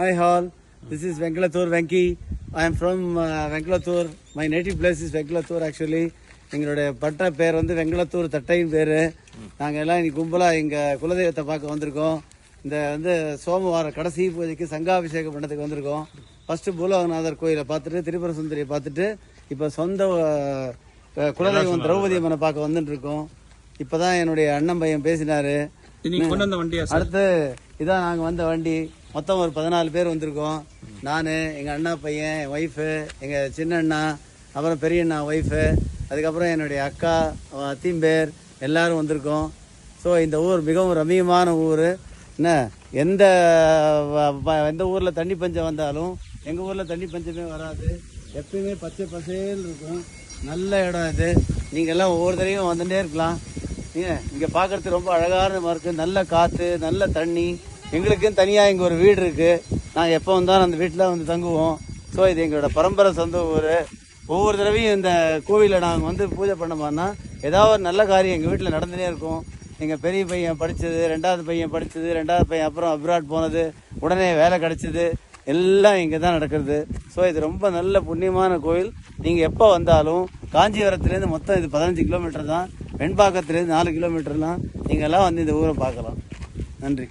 Hi all, this is Venkalathur Venki. I am from Venkalathur. My native place is Venkalathur actually. எங்களுடைய பட்ட பேர் வந்து வெங்கலத்தூர் தட்டையின் பேர். நாங்கள் எல்லாம் இன்னைக்கு கும்பலாக எங்கள் குலதெய்வத்தை பார்க்க வந்திருக்கோம். இந்த வந்து சோமவாரம் கடைசி பூஜைக்கு சங்காபிஷேகம் பண்ணதுக்கு வந்திருக்கோம். ஃபர்ஸ்ட்டு பூலோகநாதர் கோயிலை பார்த்துட்டு திரிபுர சுந்தரியை பார்த்துட்டு இப்போ சொந்த குலதெய்வம் திரௌபதி அம்மனை பார்க்க வந்துட்டு இருக்கோம். இப்போ தான் என்னுடைய அண்ணன் பையன் பேசினாரு. அடுத்து இதான் நாங்கள் வந்த வண்டி. மொத்தம் ஒரு 14 பேர் வந்திருக்கோம். நான், எங்கள் அண்ணா பையன், என் ஒய்ஃபு, எங்கள் சின்ன அண்ணா, அப்புறம் பெரிய அண்ணா ஒய்ஃபு, அதுக்கப்புறம் என்னுடைய அக்கா, அத்திம்பேர் எல்லாரும் வந்திருக்கோம். ஸோ இந்த ஊர் மிகவும் ரம்மியமான ஊர். என்ன எந்த ஊரில் தண்ணி பஞ்சம் வந்தாலும் எங்கள் ஊரில் தண்ணி பஞ்சமே வராது. எப்பயுமே பச்சை பசேல் இருக்கும். நல்ல இடம் இது. நீங்கள் எல்லாம் ஒவ்வொரு தடையும் வந்துட்டே இருக்கலாம். இங்கே பார்க்கறதுக்கு ரொம்ப அழகான இருக்குது. நல்ல காற்று, நல்ல தண்ணி. எங்களுக்குன்னு தனியாக இங்கே ஒரு வீடு இருக்குது. நாங்கள் எப்போ வந்தாலும் அந்த வீட்டில் வந்து தங்குவோம். ஸோ இது எங்களோட பரம்பரை சொந்த ஊர். ஒவ்வொரு தடவையும் இந்த கோவிலில் நாங்கள் வந்து பூஜை பண்ணோம்னா ஏதாவது ஒரு நல்ல காரியம் எங்கள் வீட்டில் நடந்துகிட்டே இருக்கும். எங்கள் பெரிய பையன் படித்தது, 2வது பையன் படித்தது, 2வது பையன் அப்புறம் அப்ராட் போனது, உடனே வேலை கிடச்சிது, எல்லாம் இங்கே தான் நடக்கிறது. ஸோ இது ரொம்ப நல்ல புண்ணியமான கோயில். நீங்கள் எப்போ வந்தாலும் காஞ்சிபுரத்துலேருந்து மொத்தம் இது 15 கிலோமீட்டர் தான். வெண்பாக்கத்துலேருந்து 4 கிலோமீட்டர்லாம் நீங்கள் எல்லாம் வந்து இந்த ஊரை பார்க்கலாம். நன்றி.